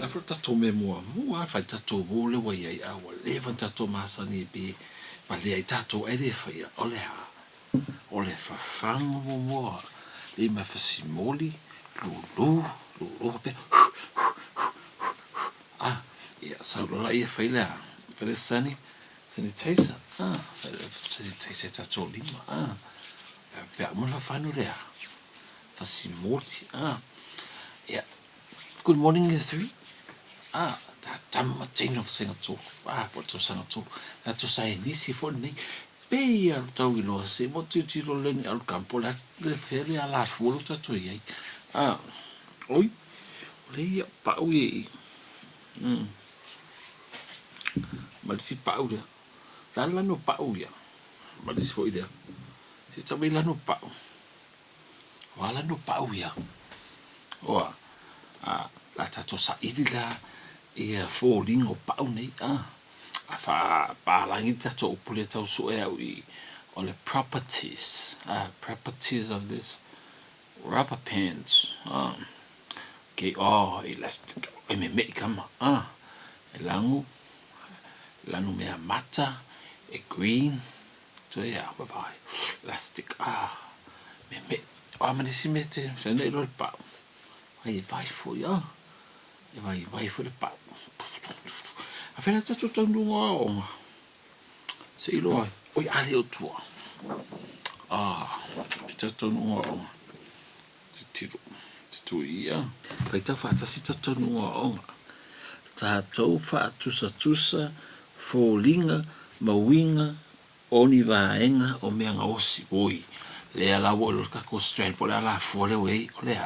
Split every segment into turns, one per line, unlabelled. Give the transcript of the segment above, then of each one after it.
fa tatou me mua fai tatou mo le wai ai aua le fa tatou masani be ma le ai tatou ai le fai o le fafango mo le ma fasimoli lulu pe ia saulola ia fai le pele sanitizer sanitizer tatou lima pe mo la fanu le fasimoli yeah. Good morning, you three. Tamma tino Singapore. What to Singapore? That to say, Nisi for me. Pay al tawilo se mo tiro len al campo la le feri alla fuolo to ye. Oi. Le pa ui. Mal si pa ui. La no pa ui. Mal si foi idea. Si tabe la no pa. Wala no pa ui. Oa. La tato sa idila ia fōlingo pau nei fa palangi tato upule tau so e on the properties of this rubber pants okay elastic me kama lanu mea mata green to ia vai elastic me amanisi mete se nei lo pa ai vai fo ia e vai fo le pa a fela tato tonu o se ilo oi ale o tua tato tonu o tito ia pai ta fa si tato tonu o tato fa tusa folinga mawinga oni vaenga o meanga osi oi le ala wo ka ko straight por ala fo le wei o le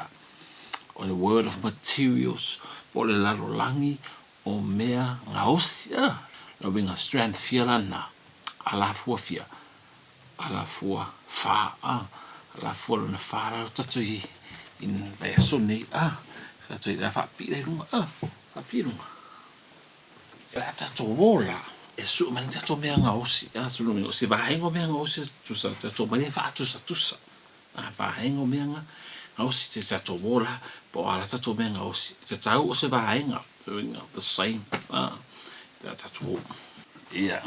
on the word of materials po le lalo langi o mea ngaosia no binga strength fia na ala fua fa ala fua na fa la tatui in be soni tatui la fa pi le lunga fa pi lunga la tato wola e su man tato mea ngaosia su no se va hengo mea ngaosia tu sa tato mane fa tu sa ba hengo mea ngaosia te tato wola po ala tato mea ngaosia te tau o se va henga the same tato ia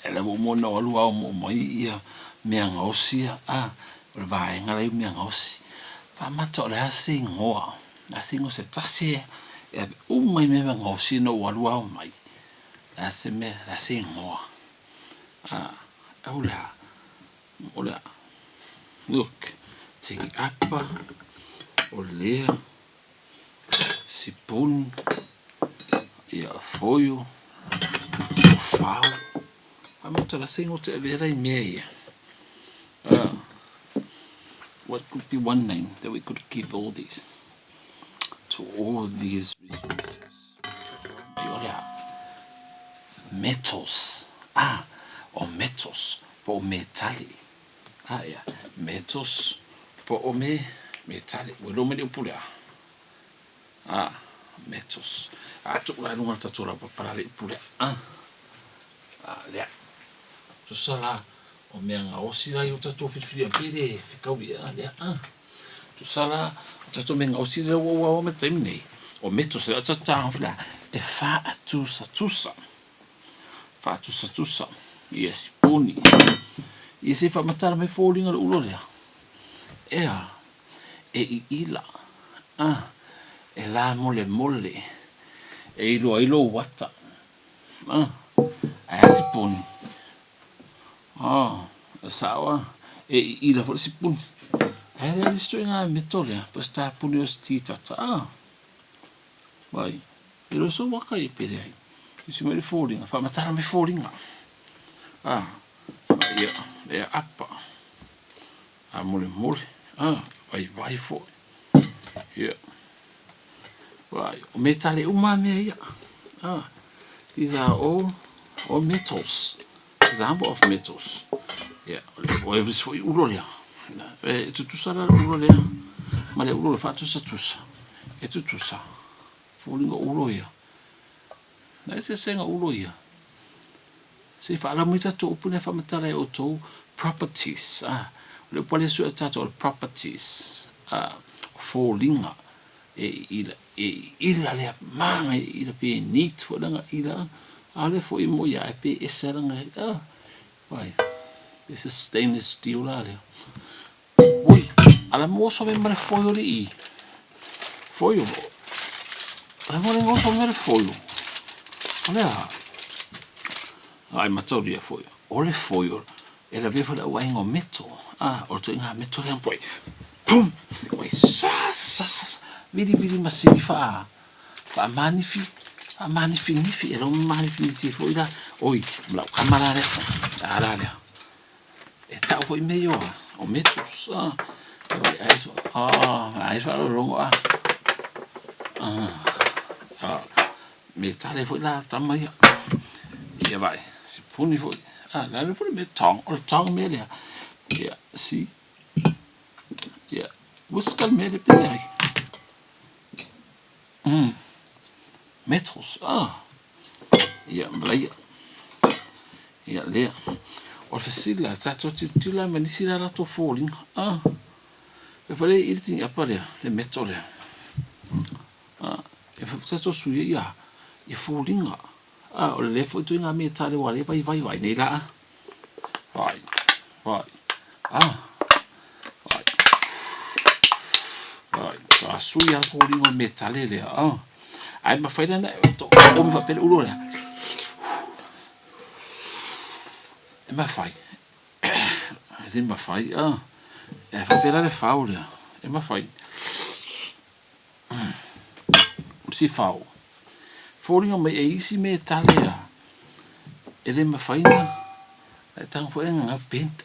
ela mo no lu au mo mai ia mea ngaosia o va henga le mea ngaosia fa mato la singo se tasi e mai mea ngaosia no walu au mai la singo ola look take apa olea sipun ia foio fau amata la singo te vera mea what could be one name that we could give all these to all these resources olha metals o metals po metali yeah metals po metali wo me pula metals tu la no ta tora para le pula le tu sala o me nga o si ai o ta to fitfia pere fica wi le tu sala ta to me nga o si le wo me temni o metals ta ta fla e fa tusa yes puni e se fa matara me falling o ulo le e ila e la mole e ilo wata si puni sawa e ila fo si puni le stringa metolia per sta puni o tita vai ilo so waka e pere ai si me falling fa matara me falling ia apa mole vai fo ia vai o metale me ia these are all metals example of metals o every foi ulolia tu sala ulolia ma le ulolia fa tu sa falling ulolia na se senga ulolia se fa la muita to upune fa matale o to properties le pole su tato properties falling ila le manga ila pe neat fo langa ila ale fo mo ya pe eseranga vai this is stainless steel la le ui ala mo so me foio li foio ala mo le so me foio ala ai matori e foio ole foio e la vefa la waingo meto o to inga meto le ampoi pum oi vidi masini fa magnifi era un magnifi foi da oi la camera le ara e ta foi meio o metos ai fa lo rongo me tale foi la tamai e vai si puni foi la le foi me tong me le ya si ya buscar me de pe ai metros ya blai ya le o fasila sa to tila manisila la to falling e fale il tin appare le metro le e fa to su ya e falling o le fo tu nga me tale wa le vai nei la vai a suia falling o metale le ai ma fai na to o mi fa per ulo le e ma fai e fa per le faule e ma fai si fau falling o me e isi me tale e le ma fai na e tang fo nga pent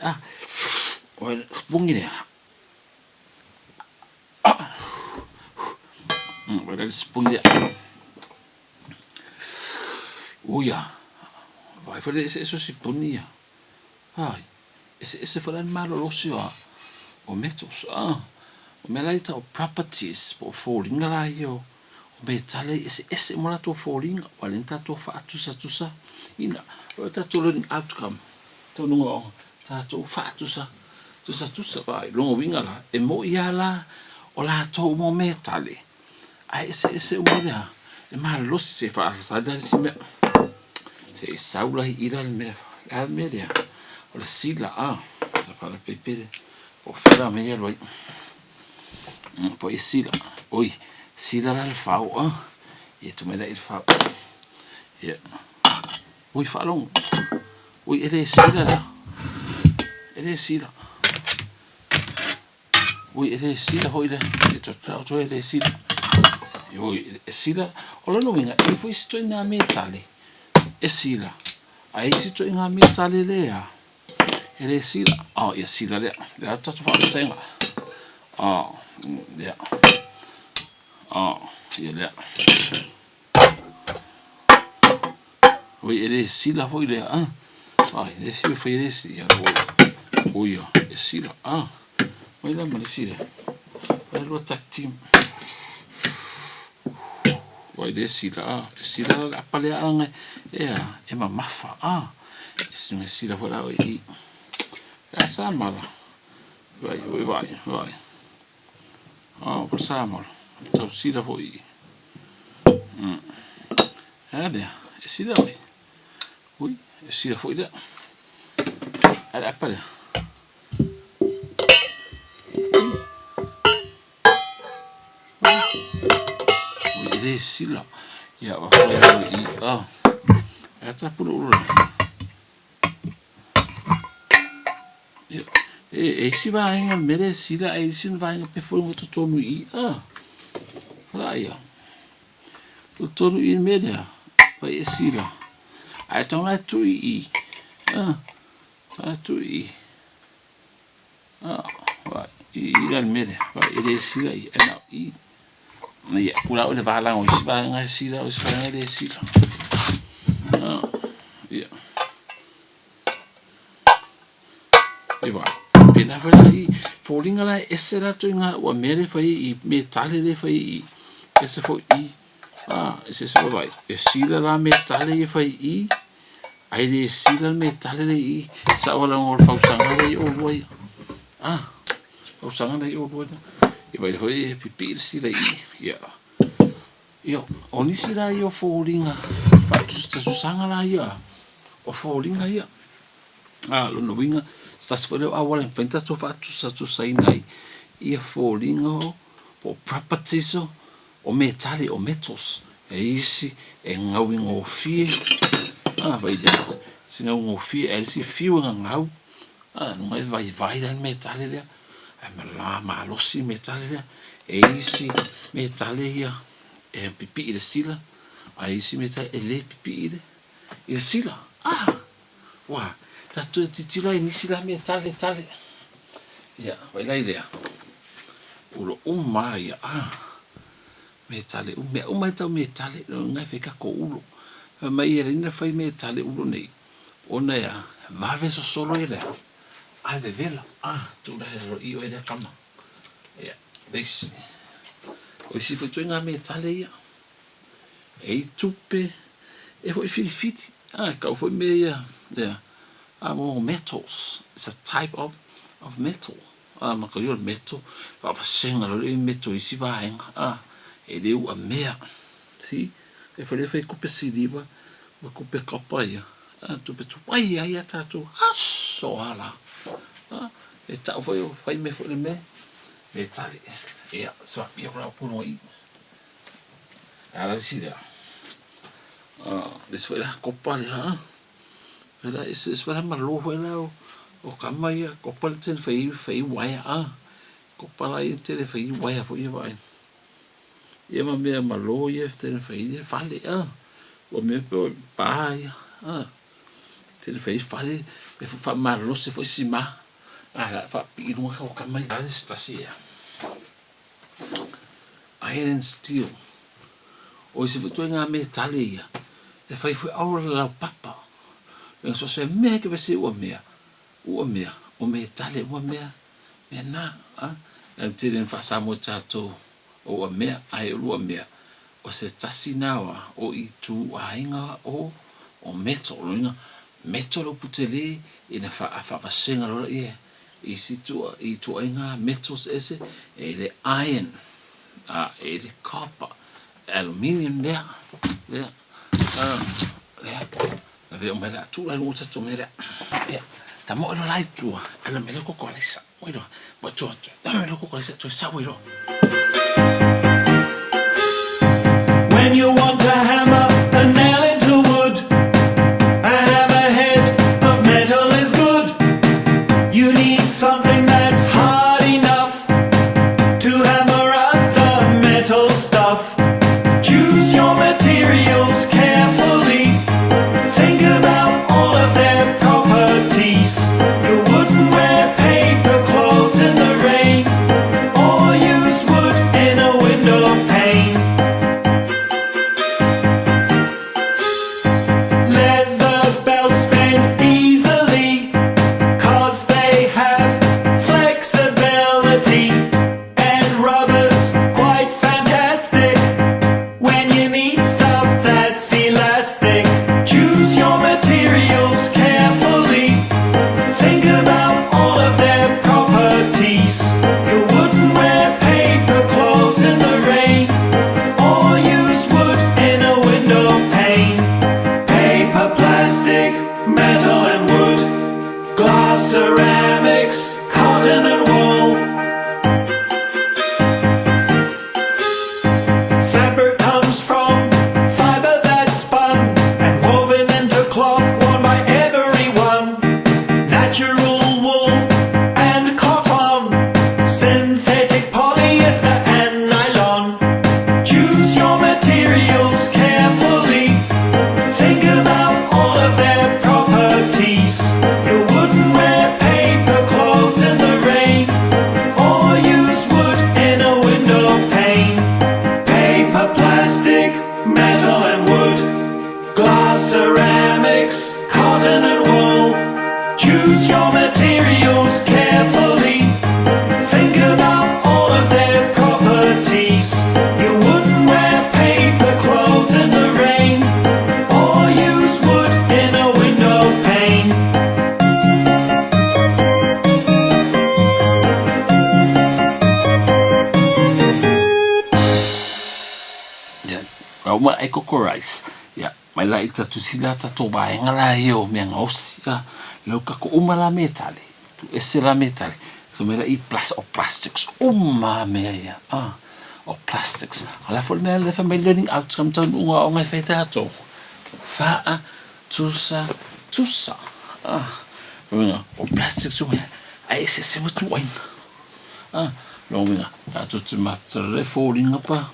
o spungi ne guarda il spungi uia vai fare eso si ponia ai ese fora il malo rossio o metos o me laita o properties po falling la io o me tale ese mora to falling o lenta to fa tusa ina o ta to learning outcome to no ta to fa tusa vai longo winga la e mo ia la o la to mo me tale ai ese umea e mal lo si fa sa da si me se saula ira al media o la sila ta fa la pepe o fera me ya lo poi sila oi sila la fau e tu me da il fau e oi fa long oi ele sila oi ele sila hoida e to ele sila oi sila o lo winga e foi sto na metale e sila ai si to inga metale le ele sila e sila le la to fa senga ya le oi ele sila foi le le foi ele sila oi e sila oi la ma sila vai lo taktim vai desila la pale anga e ma mafa esse não sila fora e essa mala vai por essa mala então sila foi é sila ui sila foi da era pale ele sila ya wa ata pulu e si va in mere sila e si va in pe fu molto tonu ya o tonu in media pa e sila ai tona tu va i al media va ele sila ya pula o le bala o si va nga sila o si va nga le sila ya e va pena fala i falling ala essera to nga o mere fai i me tale le fai i esse foi i esse se vai e sila la me tale i fai i ai le sila me tale le i sa wala ngol fausanga le o voi fausanga le o voi e vai foi pipi sila i ia io o nisi la io fōlinga sanga la ia o fōlinga ia lo no winga stas fo a wala fenta to fa tu sai nai ia fōlinga o properties o metali o metals e isi e ngau ngo fie vai ja singa ngo fie e si fiu ngau no e vai dan metali le ma lo si metali le e isi metali ia e pipi ile sila a isi metali e le pipi ile sila wa tatu titila ni sila metali tali ia vai lai le ulo umaya metale uma tau metale no ngai feka ko ulo mai era ina fai metale ulo nei ona ya mave so solo era alve vela tu da io era kama ya this o si foi tu nga metale ya e tupe e foi fiti ka foi me ya mo metals. It's a type of metal ma ko yo metal va senga lo metal isi va e leu a mea si e fai kupe siliva ma kupe kapaia tupe tupai ia tatu aso ala e tau fai me fo me e tali e so pia ra puno i ala si da des foi la copa ela es foi ma lo ela o kamaia copa ten fai waya copa la inte fai waya fo ia vai ia ma mea malo ia tene fai fale o me pa ia tene fai fale e fa malo se foi sima la fa pinu ka o kamai stasia iron steel o se tu nga metale ia e fai foi au la papa e so se me que se o me metale o me na e tene fa samo chato o mea ai lua mea o se tasinawa o i tu ainga o metal o putele ina fa senga lo i situ i tu ainga metals ese e le iron e le copper aluminium le ve o mera tu la luta tu mera ta mo lo lai tu ala mera ko ko lesa oiro mo tu ta mera ko ko lesa tu sa oiro.
When you want to hammer a nail into wood, a hammerhead of metal is good. You need something that's hard enough to hammer out the metal stuff. Choose your materials carefully. Think about all of their properties. You wouldn't wear paper clothes in the rain, or use wood in a window pane. Metal and wood, glass, ceramics, cotton and wool. Fabric comes from fiber that's spun and woven into cloth worn by everyone. Natural wool and cotton, synthetic polyester and nylon. Choose your materials carefully. Think about all of their properties. You wouldn't wear paper clothes in the rain, or use wood in a window pane. Paper, plastic, metal and wood, glass, ceramics, cotton and wool. Choose your materials carefully. Think about all of their properties. You wouldn't wear paper clothes in the rain, or use wood in a window pane.
Au ma e koko rice. Ya, mai la ita tu sila ta to ba ngala yo me ngos ya. Lo ka ko umala metale. Tu esela metale. So me la I plus of plastics. Me ya. Of plastics. Ala fo me le fa me learning outcome ton unga o ngai feta to. Fa tusa. Winga o plastics o me. Ai se tu wine. Lo winga. Ta tu mata le falling apa.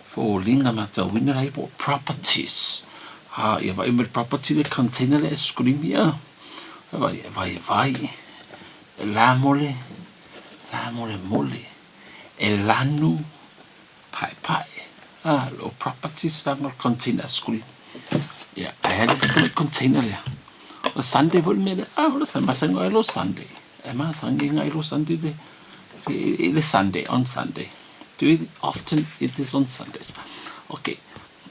Falling mata winga lai po properties. Ia vai me property le container le screen ya. Vai. La mole. E lanu pai. Lo properties that not container screen. Yeah, I had this container there. The Sunday for me. The Sunday lo Sunday. Emma Sunday lo Sunday. It is Sunday on Sunday. Do it often. It is on Sundays. Okay.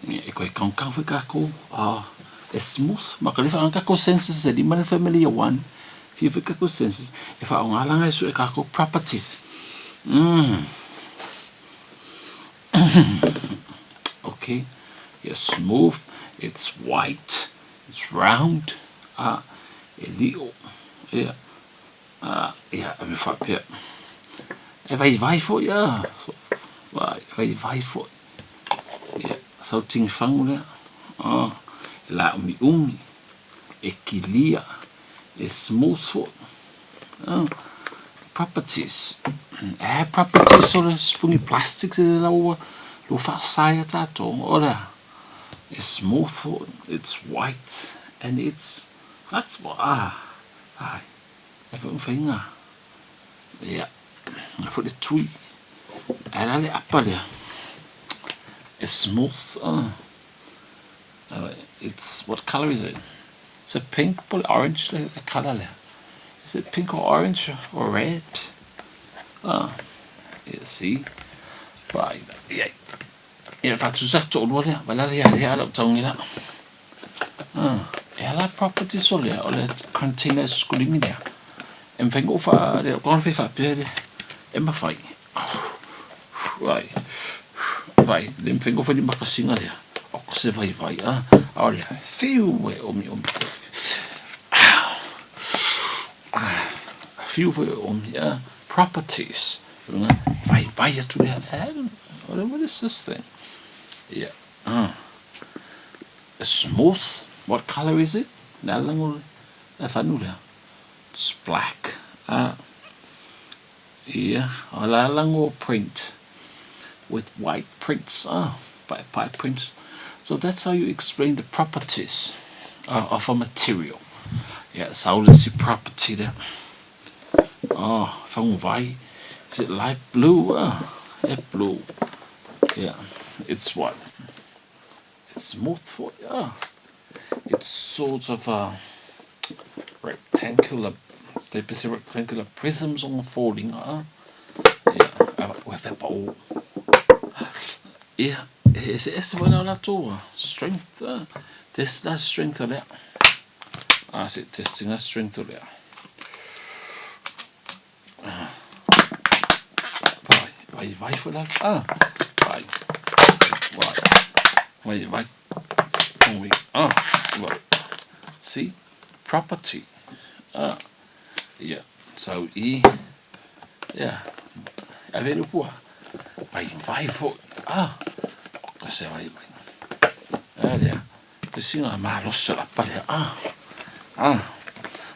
Iko kang kako. It's smooth. Makalifa ang kako senses. Di man family one. If you kako senses. If I ngalang ay so kako properties. Okay. It's smooth. It's white. It's round. Elio. Yeah. I'm up here. If I vai for ya. Vai for. Yeah. So ting fang la umi. Equilia. It's smooth for. Properties. Properties so the spungy plastics lo fa saya tato. Ora. It's smooth for. It's white. And that's what everything finger. Yeah. For the tree. And I upper there. It's smooth. It's what color is it? It's a pink or orange color there. Is it pink or orange or red? You see? Right. Yeah. If I choose that told what well I look tongue it. La property so le o le container screaming there. En feng over le kon fe fa pe e ma fai. Right. Le feng over di makasinga le. O se vai. O le fiu we omi. Fiu we omi. Properties. Vai to the what is this thing? Yeah. Smooth. What color is it? It's black. Yeah. Print with white prints. By prints. So that's how you explain the properties of a material. Yeah. So let's see property there. Is it light blue? Blue. Yeah. It's what? It's smooth for it's sort of rectangular. They see rectangular prisms on the folding. Yeah. It's when I to strength. Test that strength of that. I said testing that strength of that. Vai for that. Vai. Well, see, property. Yeah. So yeah. Avere pua. Vai for. Cos'è vai. There. Singa malo sala pale.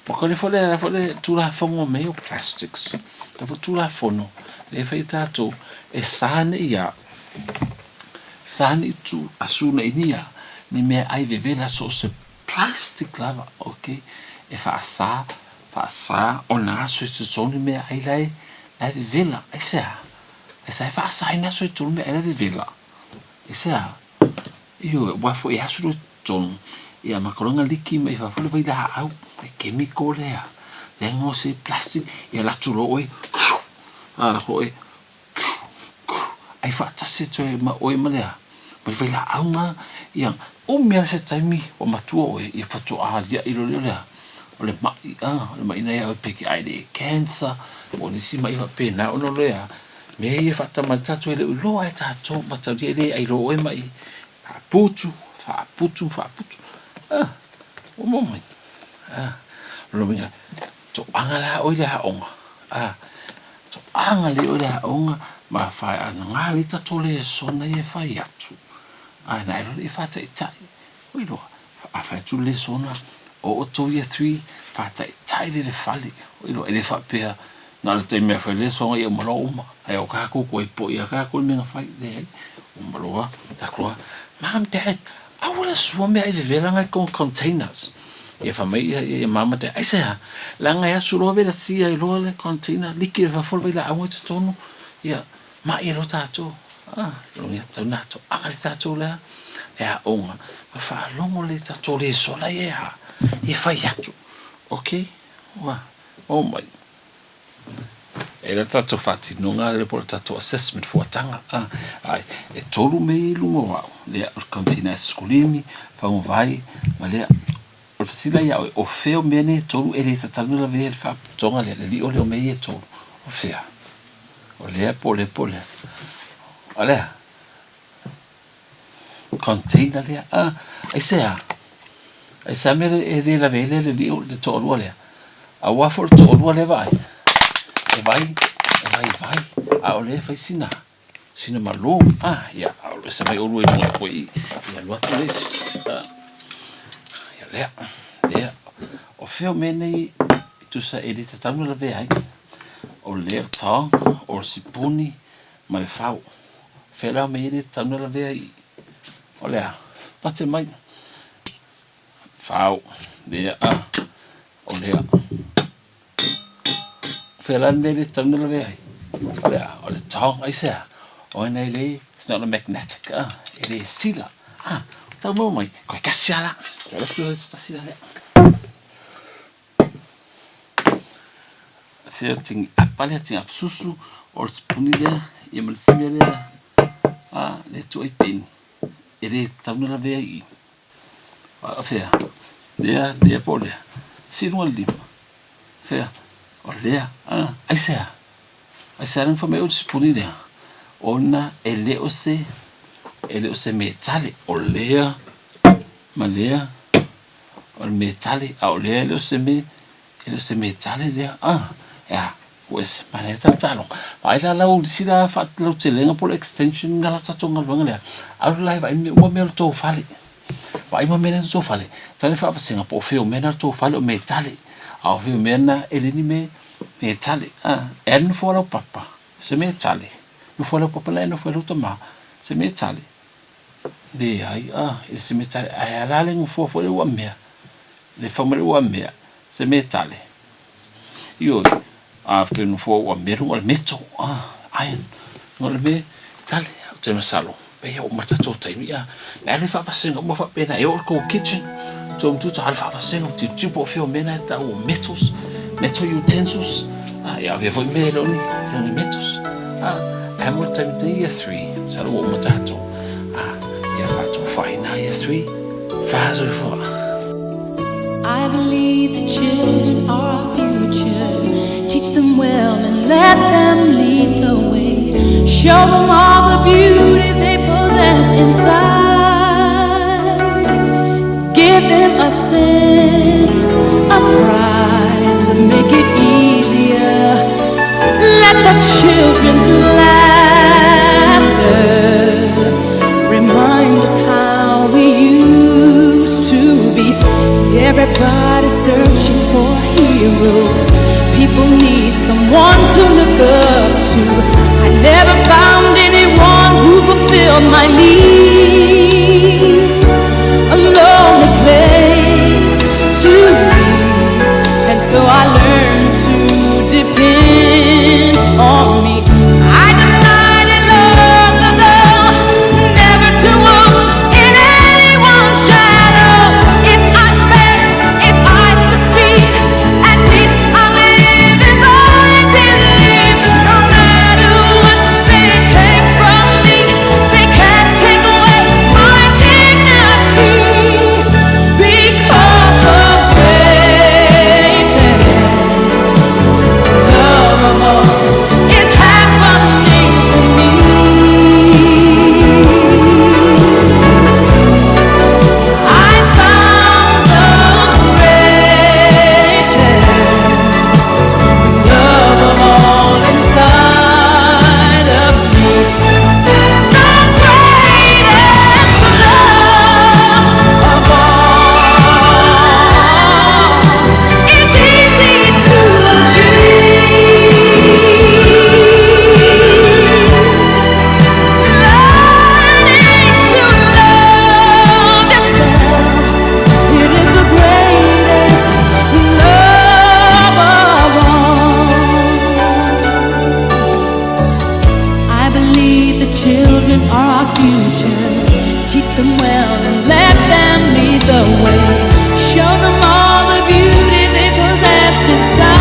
Porque fole tu la fongo meio plastics. Da tu la fono. Le fai tato e sani tu asuna inia ni me ai vevela so se plastic lava, okay? E fa sa ona so se ni me ai lai vevela. Esa fa sa ina so tu me ai vevela. Esa io wa fo ia su ton ia makolonga liki me fa fo vai da au chemical lea. Lengo se plastic ia la tulo oi. La oi. Ai fa tase to ma oi malea. Ma vai la aunga ia o me se taimi o matua oi ia fatu a dia ilo lea. O le mai nei o peki ai de cancer o ni si mai fa pena o no lea. Me ia fata mata to le lo ai ta to mata dia ai lo oi mai putu. O momai. Lominga. To angala o le haonga. To angale o le haonga. Ma fai ana ngali ta tole sona e fai atu. Na ero le fata itai. Oilo. A fai tu le sona. O to ye 3. Fata itai le fali. Oilo. Ele fa pea. Na le te mea fai le sona e umalo uma. Ai o kako ko e po ia kako le menga fai le ai. Umaloa. Ta kroa. Mom, Dad, I want to swim out the velanga con containers. Ia fa mai ia mama te ai sa langa ia suro ve la sia i lo le container liki fa fol vai la awa te tonu ia ma i lo tato lo ia tau nato le tato la ia onga ma fa longo le tato le sola ia fa yatu okay wa oh my e la tato fati nunga le por tato assessment for tanga ai e tolu me lungo wa le container skulimi fa un vai ma le o fasila ia o feo mene tolu ele tatalo la ve fa tonga le li o le me e tolu o fea o le pole ole container le ai sa me e la ve le li o le tolu le a wa for tolu le vai a o le fa sina malo ia o le sa mai o lu e mo poi ia lo tu le o feo mene tu sa ele tatalo la ve ai o le ta o sipuni ma le fau fela me ele tatalo la ve ai o le pate mai fau le o le fela me ele tatalo la ve ai o le ta ai sa o nei le it's not a magnetic ele sila tau mo mai ko kasiala la sta sila le se ting apale ting absusu or spunile e mal simele le tu pen ele tau na ve ai fea le pole sino lim fea o le ai sa ran fa me o spunile ona ele o se metale o lea malea o metale o lea ele o se metale lea ya pues maneta talo vai la o sila fa lo telenga por extension ngala tatonga vanga lea au lai vai me to fale vai mo mena to fale tani fa singa po feo mena to fale o metale au feo mena ele ni metale en fora papa se metale no fora papa la no fora toma se metale le ai e se metale ai la le fo fo le wa mea le famole wa mea se metale io after no fo wa mea o meto ai no le me tale te masalo pe o mata to tai ia la le fa pasenga mo fa pena e o ko kitchen to tu ta fa pasenga ti tipo fio mena ta o metal utensils ia ve foi meloni no metos Hamilton year 3 sa o mata to ia fa to fina year 3 fa so for
I believe the children are our future. Teach them well and let them lead the way. Show them all the beauty they possess inside. Give them a sense of pride to make it easier. Let the children's laughter remind us how we used to be. Everybody's searching for a hero. People need someone to look up to. I never found anyone who fulfilled my needs. A lonely place to be, and so I learned to depend on me. I decided long ago never to walk in anyone's shadows. If I fail, if I succeed, at least I live as I believe. No matter what they take from me, they can't take away the way. Show them all the beauty they possess inside.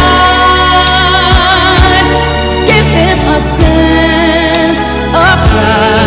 Give them a sense of pride.